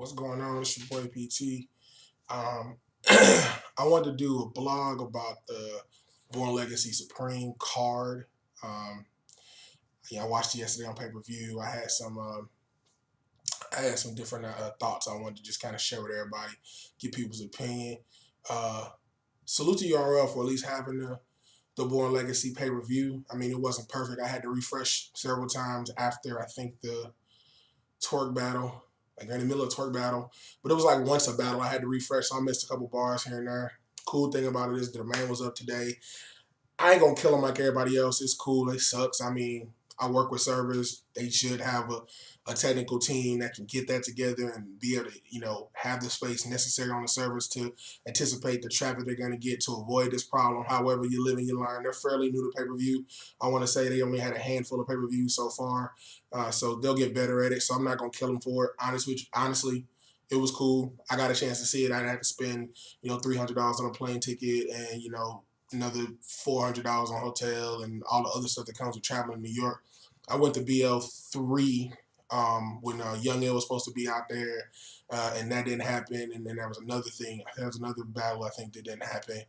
What's going on? It's your boy PT. Um, I wanted to do a blog about the Born Legacy Supreme card. Um, I watched it yesterday on pay-per-view. I had some different thoughts I wanted to just kind of share with everybody, get people's opinion. Uh, Salute to URL for at least having the Born Legacy pay-per-view. I mean, it wasn't perfect. I had to refresh several times after I think the twerk battle, like in the middle of a twerk battle. But it was like once a battle, I had to refresh, so I missed a couple bars here and there. Cool thing about it is the man was up today. I ain't gonna kill them like everybody else. It's cool. It sucks. I mean, I work with servers. They should have a technical team that can get that together and be able to, have the space necessary on the servers to anticipate the traffic they're going to get to avoid this problem. However, you live and you learn. They're fairly new to pay-per-view. I want to say they only had a handful of pay-per-views so far, so they'll get better at it. So I'm not gonna kill them for it. Honestly, it was cool. I got a chance to see it. I didn't have to spend, $300 on a plane ticket and, another $400 on hotel and all the other stuff that comes with traveling to New York. I went to BL3 when Young L was supposed to be out there, and that didn't happen. And then there was another thing. There was another battle I think that didn't happen.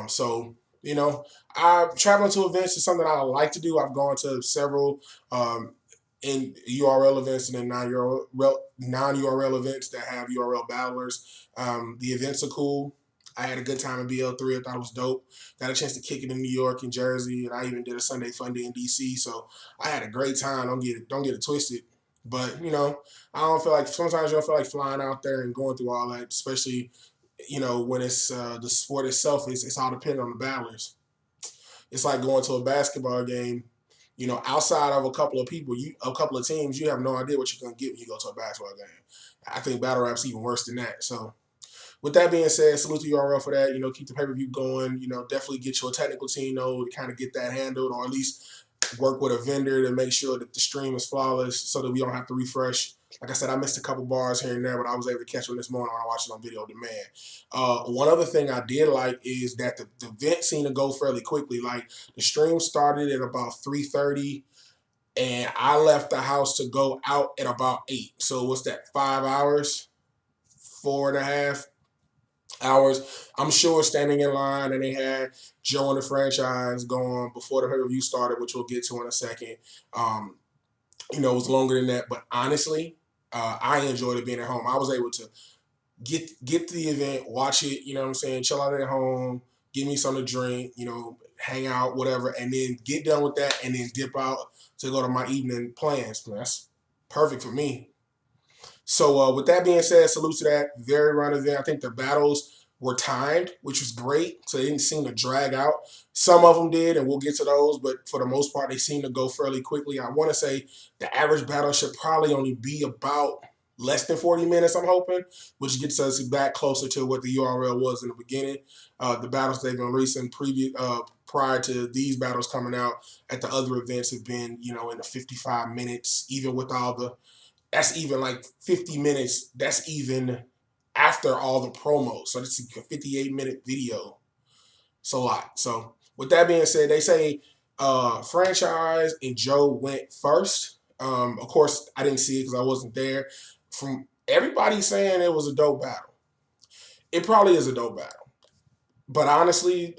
So traveling to events is something I like to do. I've gone to several in URL events and then non-URL events that have URL battlers. The events are cool. I had a good time in BL3. I thought it was dope. Got a chance to kick it in New York and Jersey, and I even did a Sunday Fun Day in DC. So I had a great time. Don't get it twisted. But I don't feel like sometimes you don't feel like flying out there and going through all that, especially when it's the sport itself. It's all dependent on the battlers. It's like going to a basketball game. Outside of a couple of people, a couple of teams, you have no idea what you're gonna get when you go to a basketball game. I think battle rap's even worse than that. So with that being said, salute to URL for that. Keep the pay-per-view going. Definitely get your technical team to kind of get that handled, or at least work with a vendor to make sure that the stream is flawless so that we don't have to refresh. Like I said, I missed a couple bars here and there, but I was able to catch one this morning when I watched it on video on demand. One other thing I did like is that the event seemed to go fairly quickly. Like the stream started at about 3:30, and I left the house to go out at about 8. So what's that? 5 hours, 4.5 hours. I'm sure standing in line, and they had Joe and the franchise going before the pay-per-view started, which we'll get to in a second. It was longer than that, but honestly, I enjoyed it being at home. I was able to get to the event, watch it, you know what I'm saying, chill out at home, give me something to drink, hang out, whatever, and then get done with that and then dip out to go to my evening plans. That's perfect for me. So with that being said, salute to that. Very run event. I think the battles were timed, which was great. So they didn't seem to drag out. Some of them did, and we'll get to those. But for the most part, they seem to go fairly quickly. I want to say the average battle should probably only be about less than 40 minutes, I'm hoping, which gets us back closer to what the URL was in the beginning. The battles they've been releasing prior to these battles coming out at the other events have been, in the 55 minutes, even with all the that's even like 50 minutes. That's even after all the promos. So this is a 58-minute video. It's a lot. So with that being said, they say franchise and Joe went first. Of course, I didn't see it because I wasn't there. From everybody saying it was a dope battle. It probably is a dope battle. But honestly,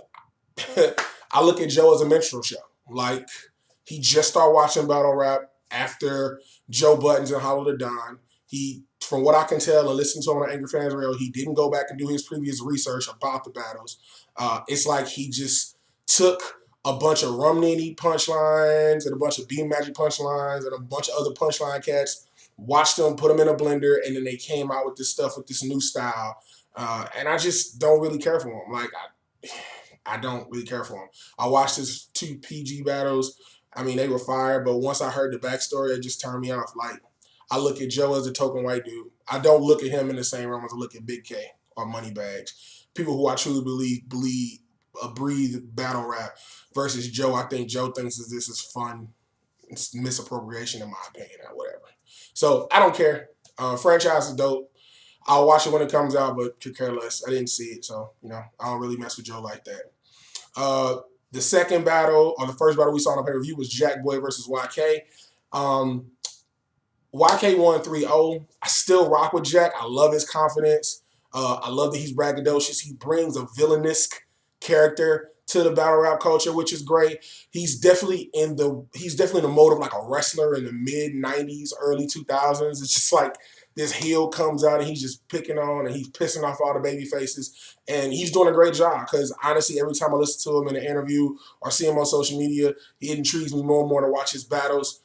I look at Joe as a minstrel show. Like, he just started watching battle rap after Joe Buttons and Hollow the Don. He, from what I can tell and listen to him on Angry Fans Radio, he didn't go back and do his previous research about the battles. It's like he just took a bunch of Rum Nitty punchlines and a bunch of Beam Magic punchlines and a bunch of other punchline cats, watched them, put them in a blender, and then they came out with this stuff with this new style. And I just don't really care for him. Like, I don't really care for him. I watched his 2 PG battles. I mean, they were fire, but once I heard the backstory, it just turned me off. Like, I look at Joe as a token white dude. I don't look at him in the same realm as I look at Big K or Moneybags. People who I truly breathe battle rap versus Joe. I think Joe thinks this is fun. It's misappropriation in my opinion or whatever. So I don't care. Franchise is dope. I'll watch it when it comes out, but could care less. I didn't see it, so I don't really mess with Joe like that. The second battle, or the first battle we saw on the pay-per-view was Jack Boy versus YK. YK won 3-0. I still rock with Jack. I love his confidence. I love that he's braggadocious. He brings a villainous character to the battle rap culture, which is great. He's definitely in the mode of like a wrestler in the mid '90s, early 2000s. It's just like this heel comes out and he's just picking on and he's pissing off all the baby faces, and he's doing a great job. Because honestly, every time I listen to him in an interview or see him on social media, it intrigues me more and more to watch his battles.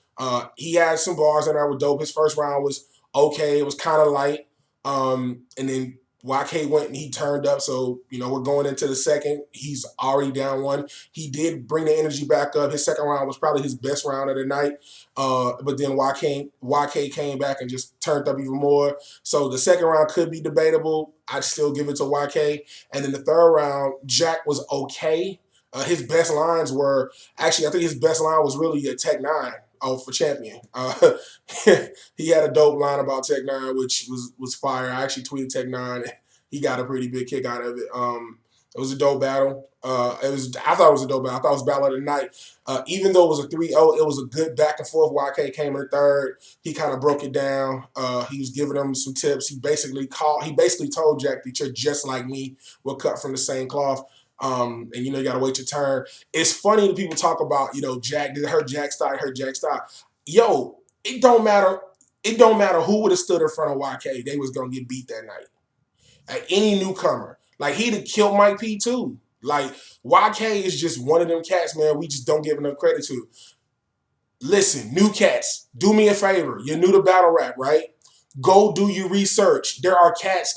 He had some bars in there with dope. His first round was okay. It was kind of light. And then YK went and he turned up. So, we're going into the second. He's already down one. He did bring the energy back up. His second round was probably his best round of the night. But then YK came back and just turned up even more. So the second round could be debatable. I'd still give it to YK. And then the third round, Jack was okay. His best lines were actually, I think his best line was really a Tech Nine. Oh, for champion. He had a dope line about Tech Nine, which was fire. I actually tweeted Tech Nine. He got a pretty big kick out of it. It was a dope battle. I thought it was a dope battle. I thought it was battle of the night. Even though it was a 3-0, it was a good back and forth. YK came in third. He kind of broke it down. He was giving him some tips. He basically told Jack that you're just like me. We're cut from the same cloth. And you gotta wait your turn. It's funny that people talk about, Jack did hurt Jack style, hurt Jack style. Yo, it don't matter. It don't matter who would have stood in front of YK. They was gonna get beat that night. Any newcomer, like he'd have killed Mike P too. Like YK is just one of them cats, man. We just don't give enough credit to. Listen, new cats, do me a favor. You're new to battle rap, right? Go do your research. There are cats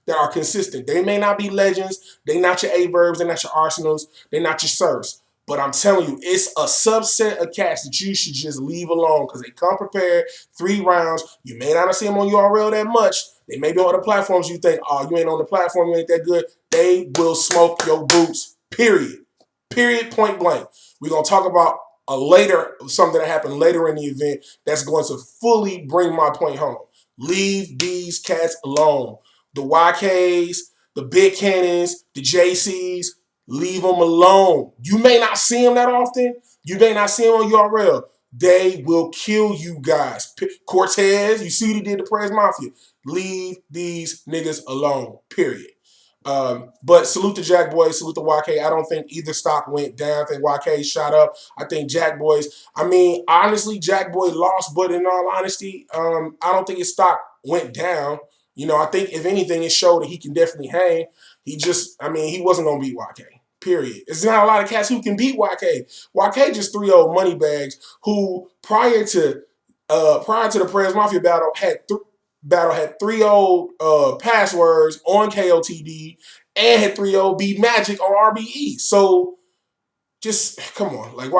that are consistent. They may not be legends. They not your A-verbs. They're not your arsenals. They're not your serfs. But I'm telling you, it's a subset of cats that you should just leave alone because they come prepared, 3 rounds. You may not see them on URL that much. They may be on other platforms. You think, oh, you ain't on the platform. You ain't that good. They will smoke your boots, period. Period, point blank. We're going to talk about something that happened later in the event that's going to fully bring my point home. Leave these cats alone. The YKs, the Big Cannons, the JCs, leave them alone. You may not see them that often. You may not see them on URL. They will kill you guys. Cortez, you see what he did to Prez Mafia. Leave these niggas alone, period. But salute to Jack Boys, salute to YK. I don't think either stock went down. I think YK shot up. I think Jack Boys, honestly, Jack Boy lost, but in all honesty, I don't think his stock went down. I think if anything, it showed that he can definitely hang. He wasn't going to beat YK. Period. It's not a lot of cats who can beat YK. YK just 3-0 money bags who prior to the Prez Mafia battle had 3-0 passwords on KOTD and had 3-0 beat Magic on RBE. So just come on, like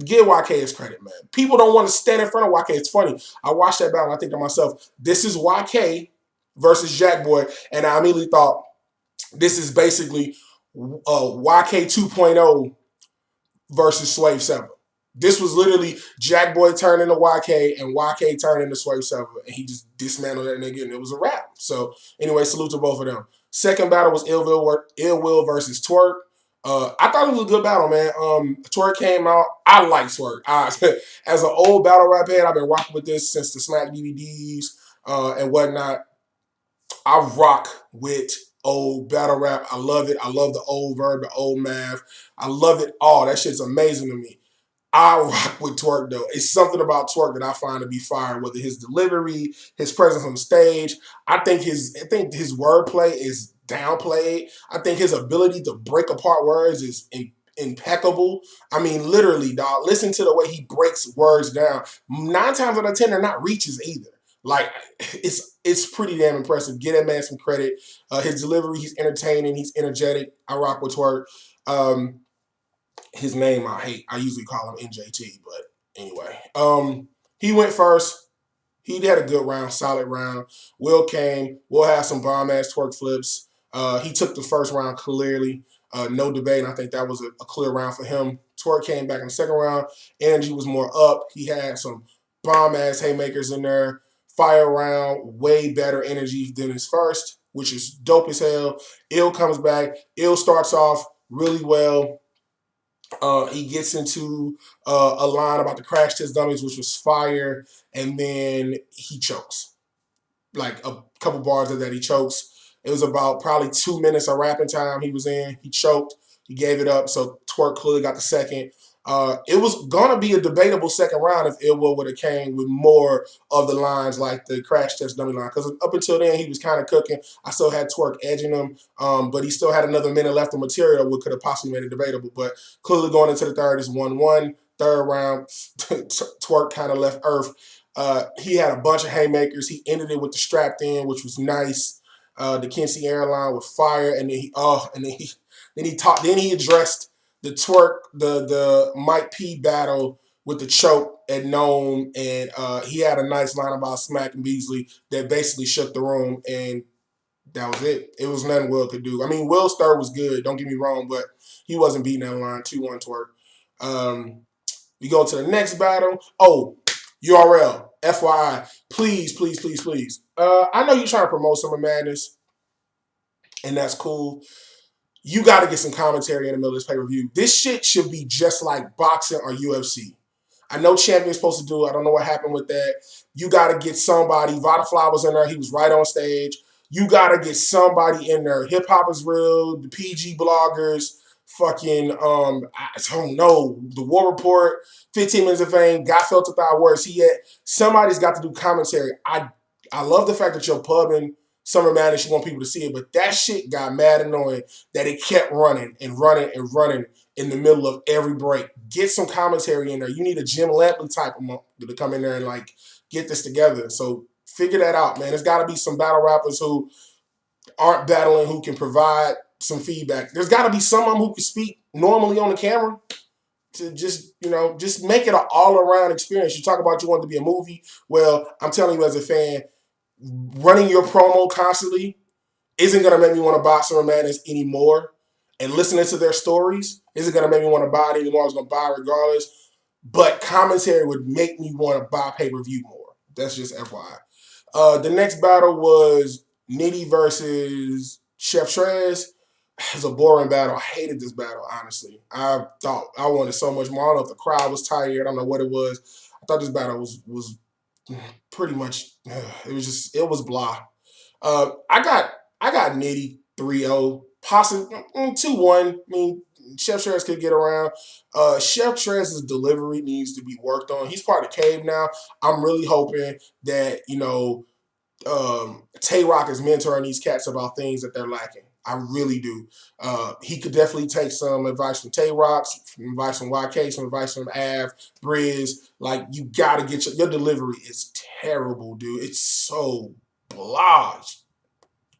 give YK his credit, man. People don't want to stand in front of YK. It's funny. I watched that battle and I think to myself, this is YK versus Jack Boy, and I immediately thought this is basically YK 2.0 versus Slave 7. This was literally Jack Boy turning to YK and YK turning to Swave 7. And he just dismantled that nigga and it was a wrap. So anyway, salute to both of them. Second battle was Ill Will versus Twerk. I thought it was a good battle, man. Twerk came out. I like Twerk. As an old battle rap head, I've been rocking with this since the Smack DVDs and whatnot. I rock with old battle rap. I love it. I love the old verb, the old math. I love it all. That shit's amazing to me. I rock with Twerk though. It's something about Twerk that I find to be fire. Whether his delivery, his presence on the stage, I think his wordplay is downplayed. I think his ability to break apart words is impeccable. Literally, dog. Listen to the way he breaks words down. 9 times out of 10, they're not reaches either. Like it's pretty damn impressive. Get that man some credit. His delivery, he's entertaining. He's energetic. I rock with Twerk. His name I hate. I usually call him NJT, but anyway. He went first. He had a good round, solid round. Will came. Will had some bomb-ass Twerk flips. He took the first round clearly. No debate, and I think that was a clear round for him. Twerk came back in the second round. Energy was more up. He had some bomb-ass haymakers in there. Fire round, way better energy than his first, which is dope as hell. Ill comes back. Ill starts off really well. He gets into a line about the crash test dummies, which was fire, and then he chokes. Like a couple bars of that, he chokes. It was about probably 2 minutes of rapping time he was in. He choked. He gave it up. So Twerk clearly got the second. It was gonna be a debatable second round if Ill would have came with more of the lines like the crash test dummy line. Because up until then he was kind of cooking. I still had Twerk edging him, but he still had another minute left of material, which could have possibly made it debatable. But clearly going into the third is 1-1. Third round, Twerk kind of left Earth. He had a bunch of haymakers. He ended it with the strapped in, which was nice. The Kinsey airline with fire, and then he addressed the Twerk, the Mike P battle with the choke at Nome, and he had a nice line about Smack and Beasley that basically shook the room, and that was it. It was nothing Will could do. I mean, Will's third was good, don't get me wrong, but he wasn't beating that line 2-1 Twerk. We go to the next battle. Oh, URL, FYI, please, please, please, please. I know you're trying to promote Summer Madness, and that's cool. You got to get some commentary in the middle of this pay-per-view. This shit should be just like boxing or UFC. I know Champion's supposed to do it. I don't know what happened with that. You got to get somebody. Vodafly was in there. He was right on stage. You got to get somebody in there. Hip Hop is Real, the PG bloggers, fucking, I don't know, the War Report, 15 Minutes of Fame, Got Felt 1,000 Words. Somebody's got to do commentary. I love the fact that you're pubbing Summer Madness. You want people to see it, but that shit got mad annoying that it kept running and running and running in the middle of every break. Get some commentary in there. You need a Jim Lampley type of to come in there and like get this together. So figure that out, man. There's got to be some battle rappers who aren't battling who can provide some feedback. There's got to be some of them who can speak normally on the camera to just make it an all-around experience. You talk about you want it to be a movie. Well, I'm telling you as a fan, running your promo constantly isn't going to make me want to buy Summer Madness anymore. And listening to their stories isn't going to make me want to buy it anymore. I was going to buy it regardless. But commentary would make me want to buy pay-per-view more. That's just FYI. The next battle was Nitty versus Chef Trez. It was a boring battle. I hated this battle, honestly. I thought I wanted so much more. I don't know if the crowd was tired. I don't know what it was. I thought this battle was pretty much, it was blah. I got Nitty 3-0, possibly 2-1. I mean, Chef Trez could get around. Chef Trez's delivery needs to be worked on. He's part of Cave now. I'm really hoping that, Tay Rock is mentoring these cats about things that they're lacking. I really do. He could definitely take some advice from Tay Rock, some advice from YK, some advice from Av, Briz. Like, you got to get your delivery is terrible, dude. It's so blah.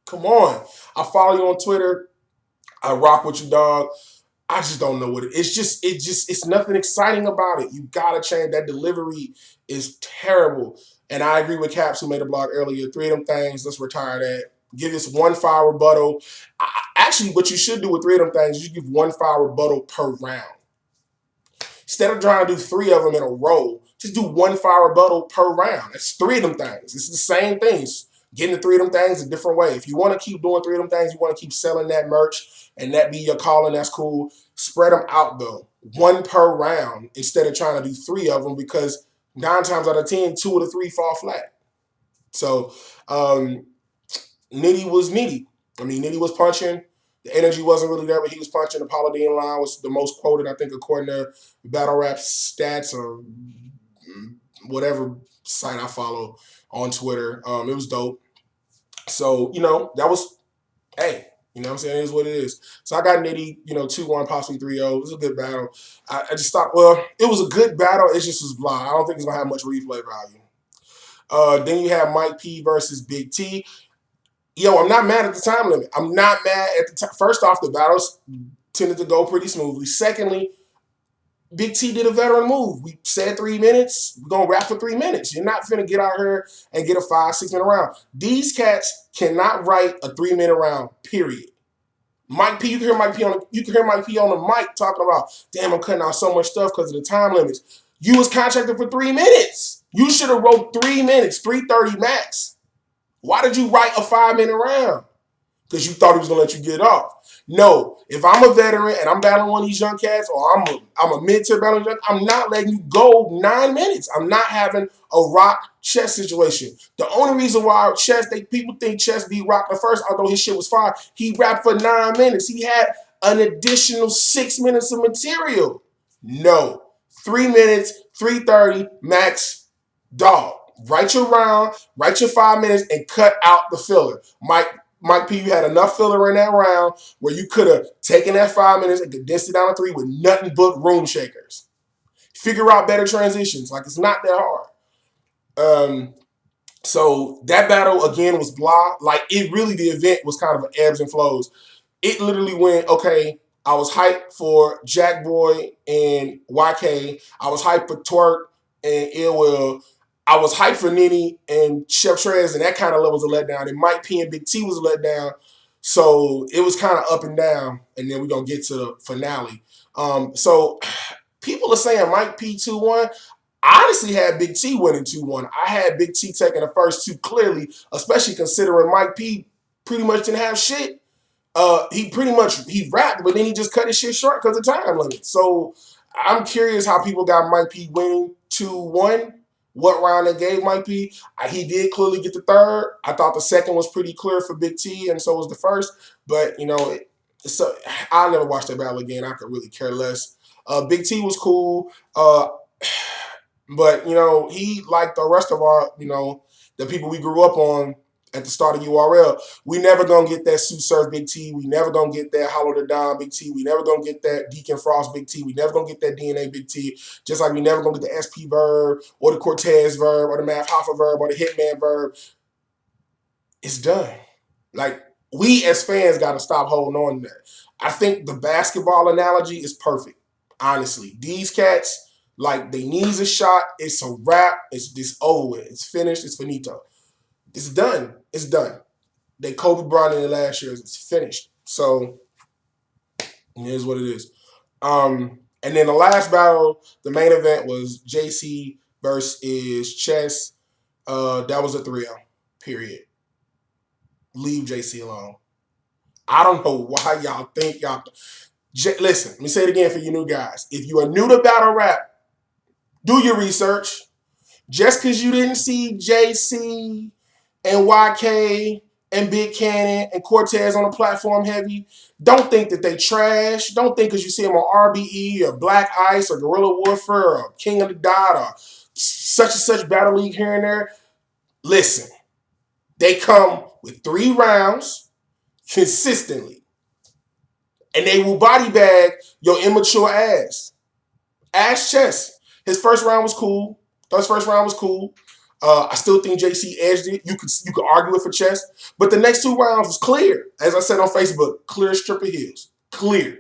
Come on. I follow you on Twitter. I rock with you, dog. I just don't know what it's nothing exciting about it. You gotta change. That delivery is terrible. And I agree with Caps who made a blog earlier. 3 of them things, let's retire that. Give us 1 foul rebuttal. Actually, what you should do with 3 of them things, you give 1 foul rebuttal per round. Instead of trying to do 3 of them in a row, just do 1 foul rebuttal per round. It's 3 of them things. It's the same things. Getting the 3 of them things a different way. If you want to keep doing 3 of them things, you want to keep selling that merch, and that be your calling, that's cool. Spread them out, though. 1 per round instead of trying to do 3 of them, because 9 times out of 10, 2 of the 3 fall flat. So, Nitty was Nitty. I mean, Nitty was punching. The energy wasn't really there, but he was punching. The Paula Dean line was the most quoted, I think, according to Battle Rap Stats or whatever site I follow on Twitter. It was dope. So, that was, hey, you know what I'm saying? It is what it is. So I got Nitty, 2-1, possibly 3-0. It was a good battle. I just thought, it was a good battle. It just was blah. I don't think it's going to have much replay value. Then you have Mike P versus Big T. Yo, I'm not mad at the time limit. I'm not mad at the time. First off, the battles tended to go pretty smoothly. Secondly, Big T did a veteran move. We said 3 minutes. We're going to rap for 3 minutes. You're not finna get out here and get a 5-6 minute round. These cats cannot write a 3-minute round, period. Mike P, you can hear Mike P on the mic talking about, damn, I'm cutting out so much stuff because of the time limits. You was contracted for 3 minutes. You should have wrote 3 minutes, 3:30 max. Why did you write a 5-minute round? because you thought he was gonna let you get off. No, if I'm a veteran and I'm battling one of these young cats, or I'm a mid-tier battling young, I'm not letting you go 9 minutes. I'm not having a Rock Chess situation. The only reason why people think Chess beat Rock the first, although his shit was fire, he rapped for 9 minutes. He had an additional 6 minutes of material. No, 3 minutes, 3:30 max. Dog. Write your round, write your 5 minutes, and cut out the filler. Mike P, you had enough filler in that round where you could have taken that 5 minutes and condensed it down to 3 with nothing but room shakers. Figure out better transitions. Like, it's not that hard. So that battle again was blah. Like, it really, the event was kind of ebbs and flows. It literally went, okay, I was hyped for Jack Boy and YK. I was hyped for Twerk and Ill Will. I was hyped for Nini and Chef Trez, and that kind of level was a letdown. And Mike P and Big T was a letdown. So it was kind of up and down. And then we're going to get to the finale. So people are saying Mike P 2-1. I honestly had Big T winning 2-1. I had Big T taking the first two clearly, especially considering Mike P pretty much didn't have shit. He rapped, but then he just cut his shit short because of time limit. So I'm curious how people got Mike P winning 2-1. What round they gave Mike P? He did clearly get the third. I thought the second was pretty clear for Big T, and so was the first. But I'll never watch that battle again. I could really care less. Big T was cool. But, he, like the rest of our, the people we grew up on at the start of URL, we never going to get that Sue Surf Big T. We never going to get that Hollow the Don Big T. We never going to get that Deacon Frost Big T. We never going to get that DNA Big T. Just like we never going to get the SP verb or the Cortez verb or the Math Hoffa verb or the Hitman verb. It's done. Like, we as fans got to stop holding on to that. I think the basketball analogy is perfect, honestly. These cats, like, their knees are shot. It's a wrap. It's over with. It's finished. It's finito. It's done. It's done. They Kobe Bryant in the last year. It's finished. So it is what it is. And then the last battle, the main event was JC versus Chess. That was a 3-0. Period. Leave JC alone. I don't know why y'all think y'all. Listen, let me say it again for you new guys. If you are new to battle rap, do your research. Just because you didn't see JC and YK and Big Cannon and Cortez on the platform heavy, don't think that they trash. Don't think because you see them on RBE or Black Ice or Guerrilla Warfare or King of the Dot or such and such battle league here and there. Listen, they come with 3 rounds consistently. And they will body bag your immature ass. Ask Chess. His first round was cool. I still think JC edged it. You could argue it for Chess. But the next 2 rounds was clear. As I said on Facebook, clear strip of heels. Clear.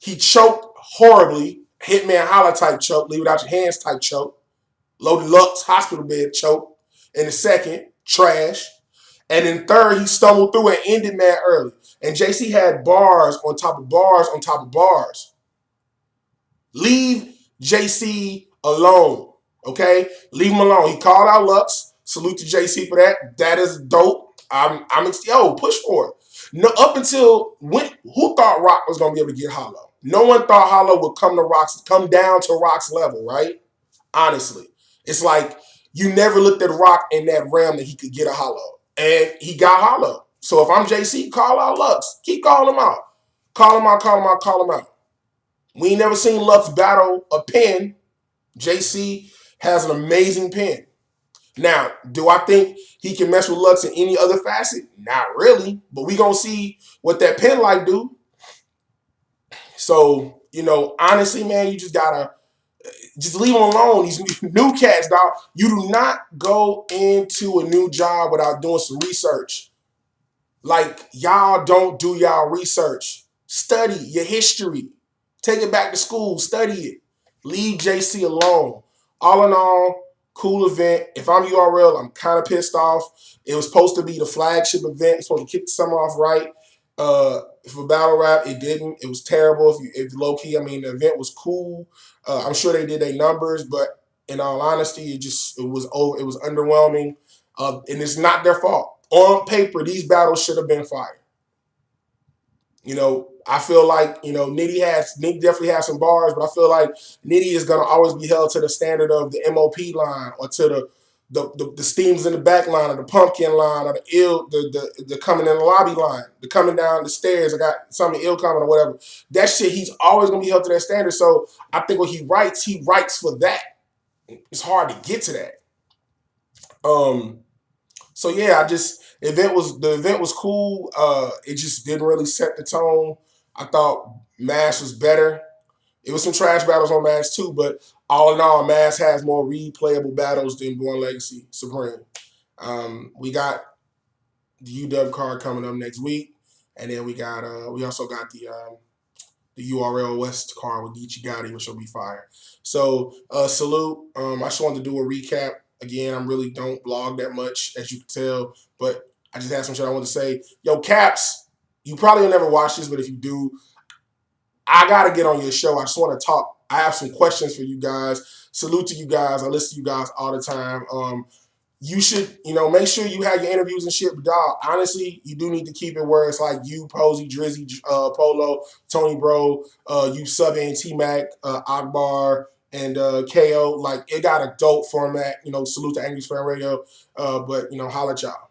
He choked horribly. Hitman Holla type choke. Leave it out your hands type choke. Loaded Lux hospital bed choke. In the second, trash. And in third, he stumbled through and ended mad early. And JC had bars on top of bars on top of bars. Leave JC alone, okay? Leave him alone. He called out Lux. Salute to JC for that. That is dope. Push for it. No, up until who thought Rock was gonna be able to get Hollow? No one thought Hollow would come down to Rock's level, right? Honestly, it's like you never looked at Rock in that realm that he could get a Hollow, and he got Hollow. So if I'm JC, call out Lux. Keep calling him out. Call him out. We ain't never seen Lux battle a pen. JC has an amazing pen. Now, do I think he can mess with Lux in any other facet? Not really. But we gonna see what that pen light do. So, honestly, man, you just gotta just leave them alone. These new cats, dog. You do not go into a new job without doing some research. Like, y'all don't do y'all research. Study your history. Take it back to school. Study it. Leave JC alone. All in all, cool event. If I'm URL, I'm kind of pissed off. It was supposed to be the flagship event. It's supposed to kick the summer off right. For battle rap, it didn't. It was terrible. If low key, the event was cool. I'm sure they did their numbers, but in all honesty, it was over. It was underwhelming, and it's not their fault. On paper, these battles should have been fire. I feel like, Nitty definitely has some bars, but I feel like Nitty is gonna always be held to the standard of the MOP line, or to the steams in the back line, or the pumpkin line, or the coming in the lobby line, the coming down the stairs. I got something ill coming or whatever. That shit, he's always gonna be held to that standard. So I think when he writes for that. It's hard to get to that. Um, so yeah, the event was cool. It just didn't really set the tone. I thought Mass was better. It was some trash battles on Mass too, but all in all, Mass has more replayable battles than Born Legacy Supreme. We got the UW card coming up next week, and then we also got the URL West card with Geechee Gotti, which will be fire. So salute. I just wanted to do a recap. Again, I really don't blog that much, as you can tell, but I just had some shit I wanted to say. Yo, Caps, you probably will never watch this, but if you do, I got to get on your show. I just want to talk. I have some questions for you guys. Salute to you guys. I listen to you guys all the time. You should, make sure you have your interviews and shit. But dog, honestly, you do need to keep it where it's like you, Posey, Drizzy, Polo, Tony Bro, you subbing T Mac, Akbar, and KO. Like, it got a dope format. Salute to Angry Fan Radio. But holla at y'all.